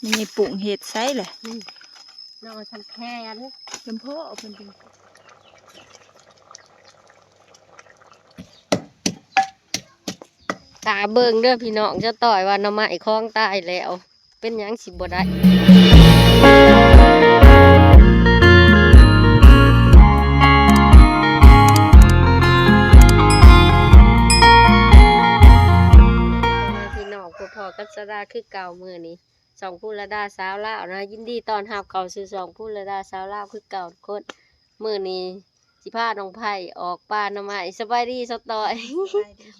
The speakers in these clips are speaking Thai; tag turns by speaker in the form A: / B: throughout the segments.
A: มันมีปุ่งเห็ดไซเลย
B: นอนทำแขน
A: เป็นพ่อเป็นจริง
B: ตาเบิ่งเด้อพี่น้องจะต่อยว่าหน่อไม้คล้องตายแล้วเป็นหยังสิบ่ได้พี่น้องพอกัสดาคือเก่ามือนี้สองผู้ระดาสาวลาวนะยินดีตอนหับเก่าซื้อสองผู้ระดาสาวลาวคือเก่าทุกคนมือนี้สิพาน้องไผ่ออกป่าหน่อไม้สบายดีสต่อย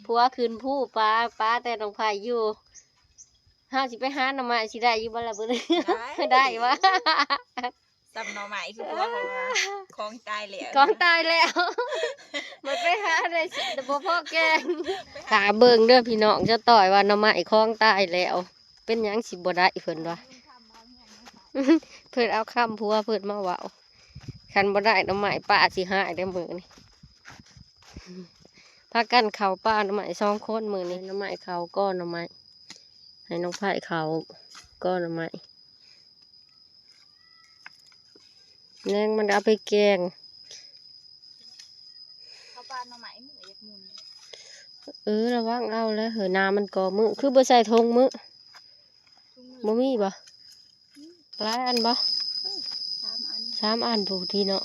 B: ผัวคืนผู้ป้าแต่น้องไผ่อยู่ห้าสิไปหาหน่อไม้สิได้อยู่บ้านละเบิ่งได้วะ
A: ซับหน่อไม้คือพวกเขาของตายแล้ว
B: ของตายแล้วมันไปหาได้สิแต่บ่พอแกงตาเบิ่งเด้อพี่น้องจะต่อยว่าหน่อไม้ของตายแล้วเป็นหยังสิบ่ได้เพิ่นว่าเพิ่นเอาคำผัวเพิ่นมาเว้าคันบ่ได้หน่อไม้ป้าสิหายได้มื้อนี้พากันเข้าป่าหน่อไม้2คนมื้อนี้หน่อไม้เขาก้อนหน่อไม้ให้น้องไผ่เขาก้อนหน่อไม้แรงมันเอาไปแกง
A: เขาปลาหน่อไม้มืออยากมุน
B: ระวังเอาแล้วเหอะน้ำมันก่อมือคือบ่ใส่ธงมือบ่มีบ่หลายอันบ่3 อันผู้ที่เนาะ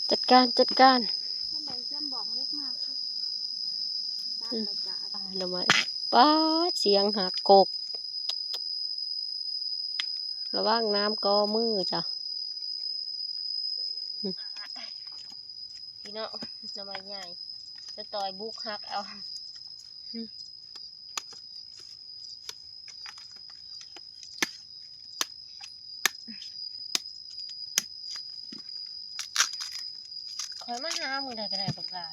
B: จัดการหน่อไม้ป๊าดเสียงหักกกระวังน้ำก่อมือจ้ะพี่เนาะหน่อไม้ใหญ่จะต่อยบุกหักเอาคอยมาหามือใดก็ได้ปกา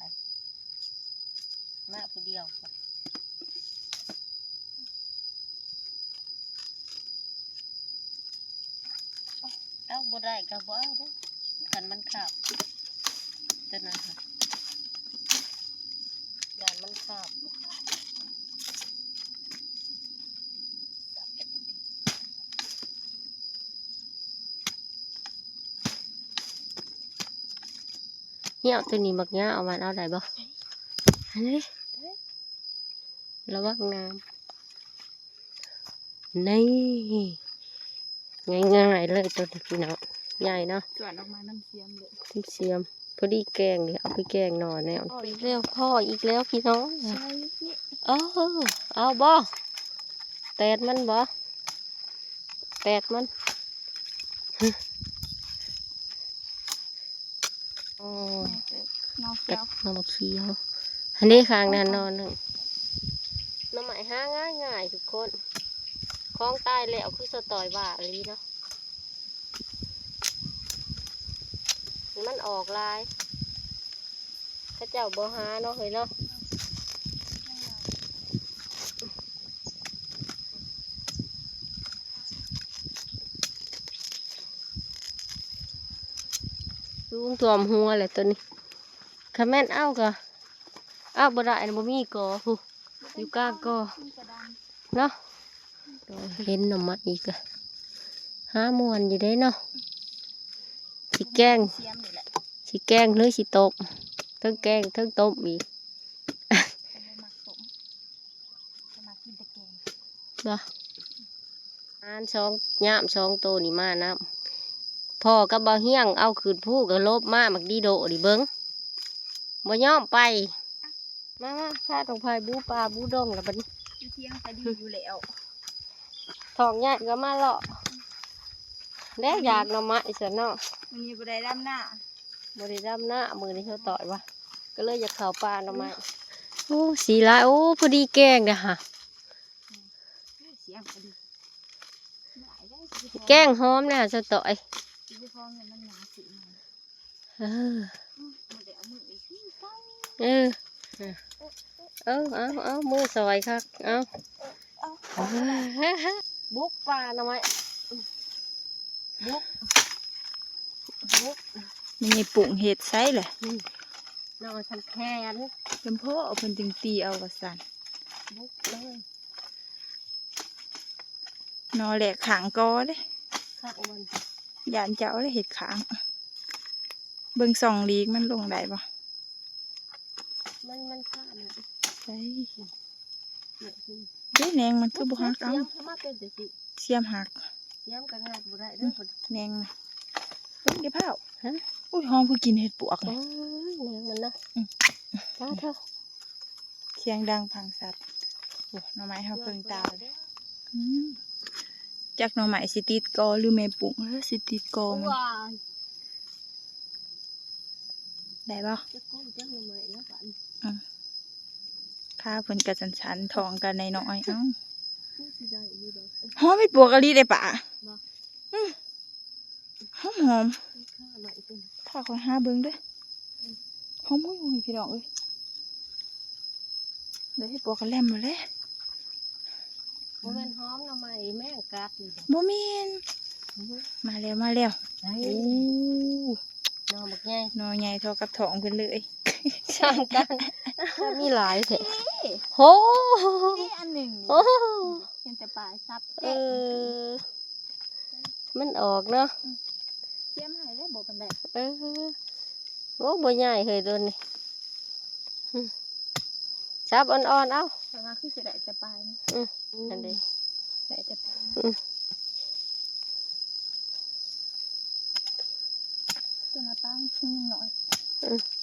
B: มาผู้เดียวเอาบ่ได้ก็บ่เอาเด้อกันมันขาบตัวนั้นค่ะด่านมันขาบเหี้ยตัวนี้บักเงี้ยเอามันเอาได้บ่อันนี้ระวังน้ำนี่ง่ายๆเลยตัวนี้พี่น้องใหญ่เนาะ
A: ส่วนออกมาน้ำเสียมเลย
B: น้ำเสียมพอดีแกงนี่เอาไปแกงหน่อแนวอีกแล้วพ่ออีกแล้วพี่น้องเอาบ่แตดมันบ่แตดมันกัดน้ำมะเขียวอันนี้ข้างนั้นนอนหนึ่งน้ำไม้หาง่ายทุกคนคล้องตายแล้วคือสตอยบ่าลีเนาะมันออกลายถ้าเจ้าบ่หาเนาะเฮ้ยเนาะลุงตัวมหัวเลยตัวนี้คาแม่นเอาก็เอาบ่ได้บ่มีกอหูอยู่กลางกอเนาะเห็นหน่อไม้อีกอะหามวนอยู่ได้เนาะสิแกงหรือสิต้มทั้งแกงทั้งต้มอีกบ่อัน2 ตัวนี่มานะพ่อกับบ่เฮียงเอาขืนผู้กับลบมามักดีโดดิเบิ้งบ่ย่อมไปมาพาตรงไผ่บูปลาบูดงแล้วบัดนี้
A: เที่ยงก็ดีอยู่แล้ว
B: ทองใหญ่ก็มาเลาะแล้วอยากหน่อไม้เสียเนาะ
A: มีบ่ได้ดำหน้า
B: มือนี้เขาต่อยวะก็เลยอยากเข้าป่าหน่อไม้โอ้สีลายโอ้พอดีแกงเด้อค่ะแกงหอมเนี่ยจะต่อยเอามือซอยครับเอาบุกปลาหน่อไม้บุก
A: มันมีปุ่งเห็ดไซเลย
B: นอนทำแขน
A: เป็นพ่อเป็นจริงตีเอากระสัน
B: บุกเลย
A: นอแหลกขางกอเด้
B: ข้าวมัน
A: ยานเจ้าเลยเห็ดขางเบิ่งส่องลีกมันลงได้บ่
B: มันข้าวเนี่ย
A: ใช่
B: เนี่ยคือ
A: เด้แนงมันคือบ่ฮักเอา
B: เสียมมาเป็นแต่สิ
A: เสียมหัก
B: เสียมก็งาดบ่ได้เด้อคน
A: แนงนะเบิ่งเดี๋ยวเผา
B: ฮะ
A: อุ้ยหอมคือกินเห็ดปวก
B: โอ้
A: เลย
B: ยแหนงมันนะป้าเท่า
A: เสียงดังพังสัตว์โอ้หน่อไม้เฮาเพิ่งตาเลยจักหน่อไม้สิติดกอหรือแม่ปุงสิติดกอมัน
B: ว้าย
A: ได้บ่
B: จะก้มจังหน่อไม้แล้วบัด
A: ข้าเพิ่นกะสันๆทองกันน้อยๆเอ้า
B: คือสิได้อยู่ดอกเอ้ย
A: หอมเห็ดปวกกะลีได้ปะ
B: บ่
A: หอม
B: ข้าวใหม่เป็น
A: ถ้าคอยหาเบิ่งเด้อหอมอุ้ยพี่น้องเอ้ยเดี๋ยวเห็ดปวกกะแลมมาเลย
B: บ่แม่นหอมหน่อไม้แม่งกัดนี่ดอก
A: บ่แม่นมาแล้วมาแล้ว
B: ไอ้
A: โอ้
B: หน่อบักใหญ่
A: หนอใหญ่เท่ากับท้องเพิ่นเลย
B: ช่างกันมีหลายแท้โห
A: นี่อันหนึ่ง
B: โอ้
A: เห็นแต่ปลายซับ
B: เออมันออกเนาะ
A: เสียมให้ได้บ่ปานใด
B: เออโอ้บ่ใหญ่เฮ้ยตัวนี้จับอ่อนๆเอ้า
A: แต่ว่าคือสิได้แต่ปลายนี่
B: อันนี้
A: ได้แต่ปลายตัวหน้าตั้งนิดหน่อย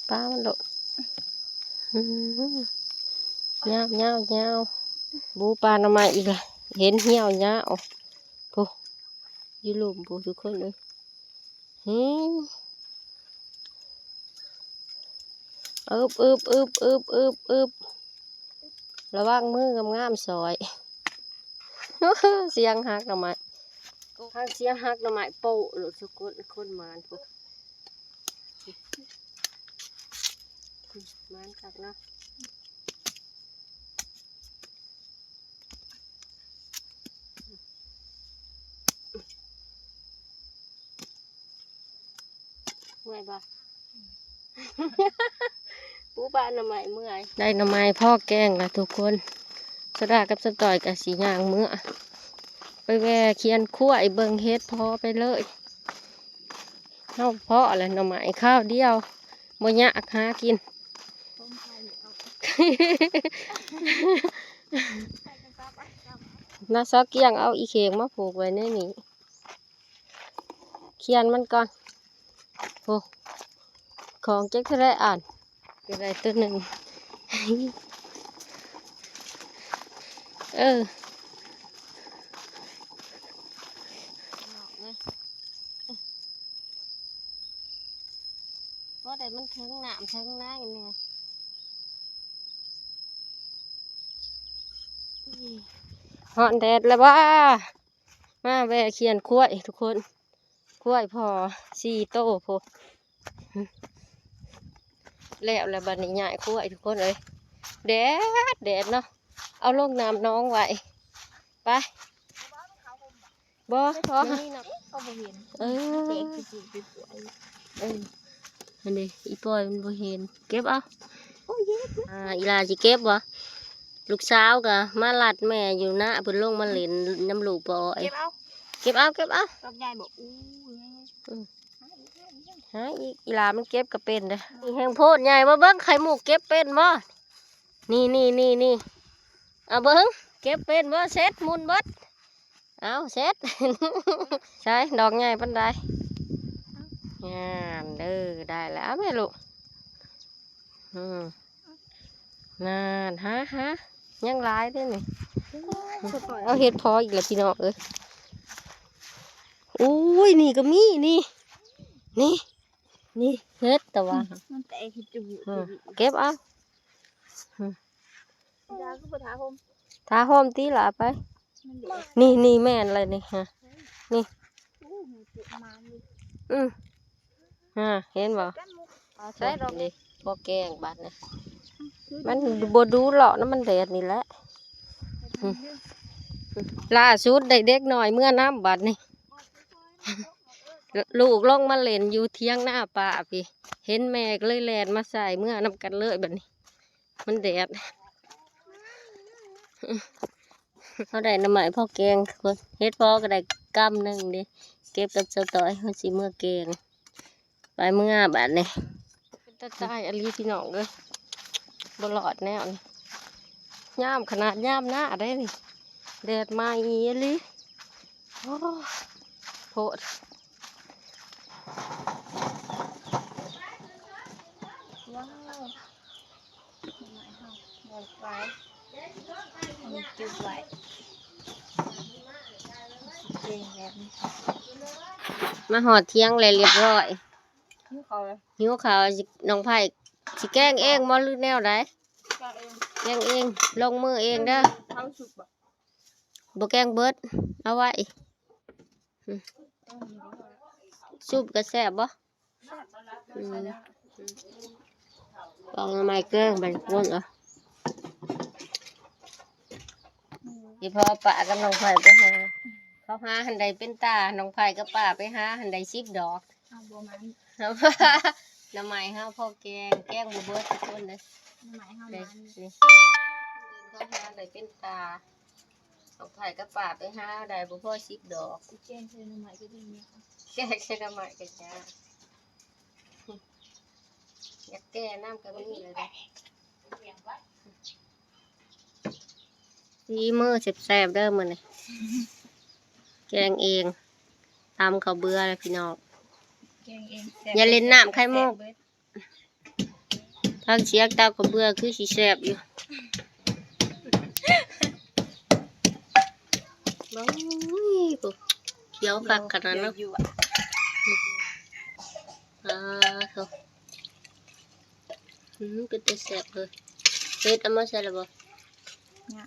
B: ปลามันโดดยาวยาวยาวบูปลาหน่อไม้อีกละเห็นเหี่ยวยาวปูอยู่หลุมปูทุกคนเลยอึบระวังมือกำงามซอย เสียงหักหน่อไม้ทางเสียงหักหน่อไม้โปะหลุดสุกุลคนมานปูมานกักเนาะเมื่อยปะ ปูปลาหน่อไม้เมื่อยได้หน่อไม้พ่อแกงละทุกคนสดากับสตอยกับสีย่างเมื่อไปแวะเคียนคั่วไอเบิงเฮ็ดพอไปเลยเอาเพาะอะไรหน่อไม้ข้าวเดียวบ่ยากหากิน น่าซักเกี้ยงเอาอีเข่งมาผูกไว้ในนี้เคียนมันก่อนโอ้ของเจ๊กทะเลอ่านอะไรตัวหนึ่ง เพราะแต่มันถึงหนามถึงหน้าอย่างนี้หอนแดดแล้วว่ามาแวะเขียนคุ้ยทุกคนคุ้ยพอ4 โต้พอแล้วบัดนี้ใหญ่คุ้ยทุกคนเลยแดดเนาะเอาลงน้ำน้องไว้ไปบ่พอ
A: เขาบ่เห็น
B: เออ
A: เด็กสิไปป่วย
B: อันนี้อีปอยมันบ่เห็นเก็บเอาอีลาสิเก็บบ่ลูกสาวก็มาลัดแม่อยู่นะเพิ่นลงมาเล่นน้ำลูกปอย
A: เก็บเอา
B: เก็บเอา
A: กับยายบอกอู้ย
B: ฮะอีลามันเก็บก็เป็นเด้อนี่แห้งโพดใหญ่มาเบิ่งไข่หมูเก็บเป็นบ่นี่เอาเบิ่งเก็บเป็นบ่เซ็ตมุนเบิดเอาเซ็ต ใช่ดอกใหญ่ปานใดงานเด้อได้แล้วแม่ลูกนานฮะยังหลายเด้อนี่เอาเห็ดพออีกแล้วพี่น้องเอ้ยอุ้ยนี่ก็มีนี่เฮ็ดแต่ว่า
A: มันแตกจุบุ
B: เก็บเอา
A: ยาก็บ่ทาผม
B: ทาหอมตีละไป
A: มันเด็ก
B: นี่แม่นอะไรนี่ฮะ
A: อู้หูเจ็บมานี่
B: เห็นบ่
A: กันมุก
B: ใช่ดอกนี่พอแกงบาดนี่มันบ่ดูหรอกนะมันแดดนี่แหละล่าสุดได้เด็กหน่อยเมื่อน้ำบาดนี่ ลูกลงมาเล่นอยู่เที่ยงหน้าป่าพี่เห็นแม่ก็เลยแลนมาใส่เมื่อนำกันเลยแบบนี้มันแดด เขาได้น้ำใหม่พ่อแกงทุกคนเฮ็ดพ่อก็ได้กำหนึ่งดิเก็บกับเจ้าต่อยเขาสิเมื่อแกงไปเมื่อบาดนี่เป็นตาตายอลีพี่น้องเลยบลอดแนวนี่ย่ามขนาดย่ามหน้าได้นี่แดดมาอีอลีโอ้โพด
A: ว้าวหมดไว้มีจุดไว้เก่งแบบนี้
B: มาหอดเที่ยงเลยเรียบร้อย
A: นี่เขาเลย
B: หิวข้าวสิน้องไผ่สิแกล้งเองบ่หรือแนวใด
A: ก็เอง
B: แกล้งเองลงมือเองเด้อ
A: เข้าสุกบ่
B: บ่แกล้งเบิดเอาไว้ซุปก็แซ่บบ่กองไม้เกิ้งบันกวนเหรอที่พ่อป้ากับน้องไผ่ไปหาเขาหาหันใดเป็นตาน้องไผ่กับป้าไปหาหันใด10 ดอก
A: เอาบัวมัน
B: น้ำไม้ห้าพ่อแกงบ่เบิดทุกคนเลย
A: หมายเข้า
B: ได้
A: มัน
B: นี่เขาหาใดเป็นตาน้องไผ่กับป้าไปหาใดบ่พอ10 ดอก
A: สิเก่งคือหมายก็ดีเนี่ย
B: แก้ใช้น้ำไม้กันจ้าอยากแก้น้ำก็มีเลยนะสีมือแซ่บๆเด้อมื้อนี้แกงเองตำข้าวเบื่อเลยพี่น้อง
A: เก่งเอง
B: อย่าเล่นน้ำไข่มุก ทางเสียงตาข้าวเบื่อคือสิแซ่บอยู่บ้ยปุ๊เขียวคักขนาดนั้น
A: อยู่
B: เขาเป็นตัวแซ่บเลยเฮ็ดเอามาใส่ละบ่
A: เนี่ย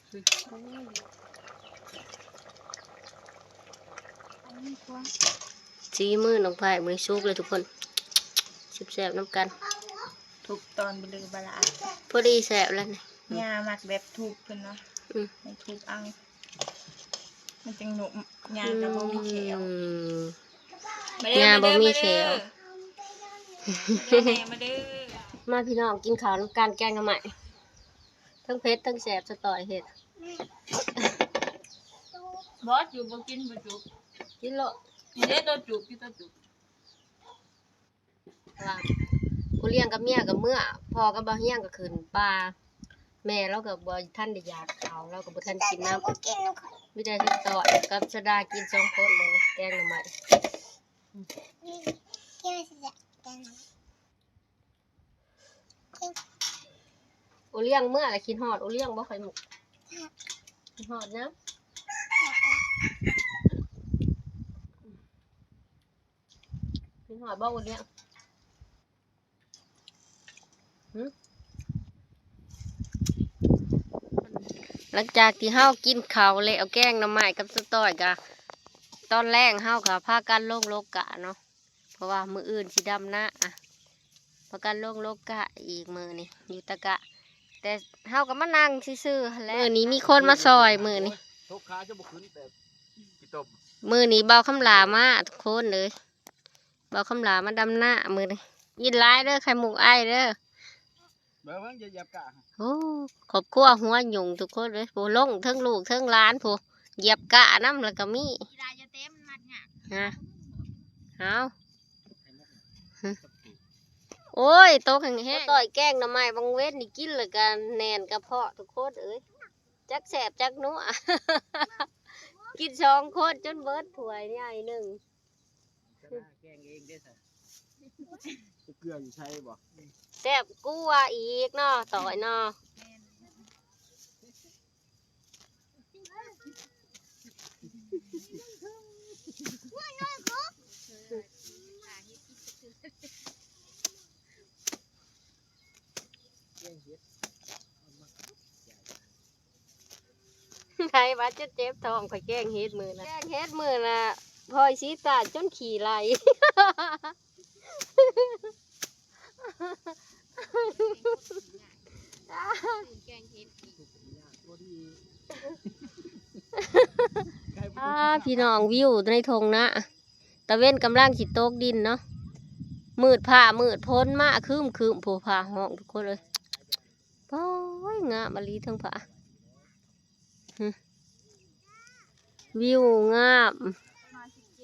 B: สีมือน้องไผ่มื้อนี้สุกเลยทุกคนแซ่บๆน้ำกัน
A: ทุกตอนไปเลยบลา
B: พอดีแซ่บแล้วนี่
A: ยาหมักแบบถูกขึ้นเนาะไม่ถูกอังมันจังหนุ่มยากับบ่มีเขียว
B: งาบ่มีแขว
A: มาเด้อ
B: มาพี่น้องกินข้าวน้ำกันแกงกันใหม่ทั้งเผ็ดทั้งแซ่บสตอยเฮ็ด
A: บอสอยู่บ่กินบ่จุก
B: กินโลด
A: นี่เด้ตัวจุกพี่ตัวจุก
B: ว่าผู้เลี้ยงกับเมียกับเมื่อพ่อกับบ่เฮียงก็ขึ้นป่าแม่เราก็บ่ทันได้อยากข้าวเราก็บ่ทันกินน้ำมีแต่สตอยกับสดากิน2 คนมื้อนี้แกงหน่อไม้โอเลี้ยงเมื่อละคิดฮอดโอเลี้ยงบ่ค่อยหมกคิดฮอดนะคิดฮอดบ่โอเลี้ยงหลังจากที่เฮากินข้าวแล้วแกงหน่อไม้กับสตอยก็ตอนแรกเฮาก็พากันลงโลกะเนาะเพราะว่ามื้ออื่นสิดำนะพากันลงโลกะอีกมื้อนี่อยู่ตะกะแต่เฮาก็มานั่งซื่อๆแล้วมื้อนี้มีคนมาซอยมื้อนี้
C: ทุกขาจะบุกขึ้นแต่กี่ตบ
B: มื้อนี้เบาคำลามาทุกคนเลยเบาคำลามาดำหน้ามื้อนี้ยินหลายเด้อไข่มุกอ้ายเด้อ
C: เบิ่งเบิ่งจะเหยียบกะ
B: โอ้ขอบครัวหัวหยุ่งทุกคนเลยผู้ลงเทั้งลูกเทั้งหล้านผู้เหยียบกะน้ำแล้วก็มี
A: กีฬาจะเต็มนัดเนี่ย
B: ฮะเอาโอ้ยโตแข็งแห้งต่อยแกงหน่อไม้บางเว้นนี่กินแล้วกันแน่นกระเพาะทุกคนเอ้ยจักแสบจักนัว กิน2 คนจนเบิดถ้วยใหญ่หนึ่ง
C: แกงเองได้สิเกลืออยู่ใช่บ่
B: แสบกลัวอีกเนาะต่อยเนาะใครว่าจะเจ็บท้องข่อยแกงเฮ็ดมือนะแกงเฮ็ดมือนะพลอยสีตาจนขี่ไหล พี่น้องวิวในทงนะตะเว้นกำลังสิตกดินเนาะมืดผ้ามืดพ้นมาคืมผูผ้าห้องทุกคนเลยโอ้ยงามมะลิทั้งผ้า วิวงาม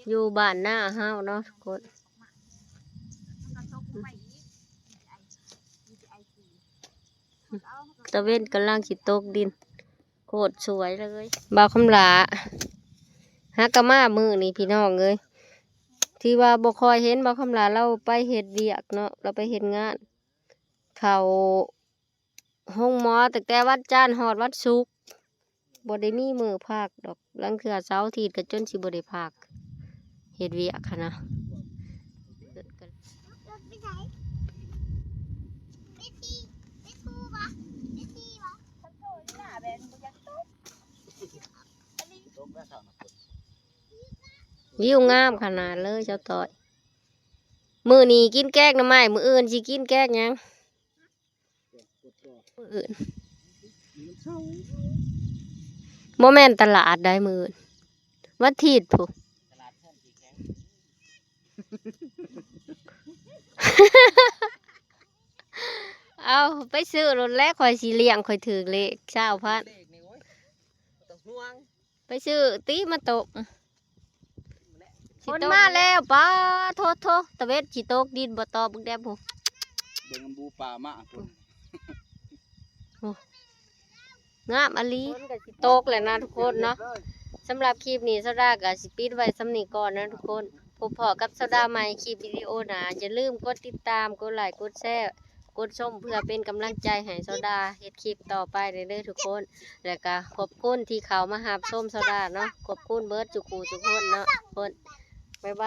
B: อยู่บ้านหน้าเฮาเนาะทุกคนตะเวนกำลังสิตกดินโคตรสวยเลยบ่าวคำหลาหากะมามือนี่พี่น้องเลยที่ว่าบ่คอยเห็นบ่าวคำหลาเราไปเฮ็ดเวียกเนาะเราไปเฮ็ดงานเขาห้องหมอตั้งแต่วันจันทร์ฮอดวันศุกร์บ่ได้มีมือภาคดอกลังเทื่อเสาร์อาทิตย์ก็จนสิบ่ได้ภาคเฮ็ดเวียกค่ะนะวิวงามขนาดเลยเจ้าต่อยมื้อนี้กินแกงหน่อไม้มื้ออื่นสิกินแกงหยังมื้ออื่นบ่แม่นตลาดได้มื้ออื่นวันอาทิตย์พุ เอาไปซื้อรถแรกข่อยสิเลี้ยงข่อยถือเลข20,000
C: เลขนี่โอ้ยต้องห่วง
B: ไปซื้อตีมาตกคนมาแล้วป้าโทษตะเวทสิตกดินบ่ตอบบึกแดบผู้
C: เบิ่งบูป่ามาพุ่น
B: งามอลีตกแล้วนะทุกคนเนาะสำหรับคลิปนี้โซดาก็สิปิดไว้สำนี้ก่อนนะทุกคนพบพอกับโซดาใหม่คลิปวิดีโอหน้าอย่าลืมกดติดตามกดไลค์กดแชร์กดชมเพื่อเป็นกำลังใจให้โซดาเฮ็ดคลิปต่อไปเรื่อยๆทุกคนแล้วก็ขอบคุณที่เขามาหาชมโซดาเนาะขอบคุณเบิร์ดจุกูทุกคนเนาะคนบ๊ายบาย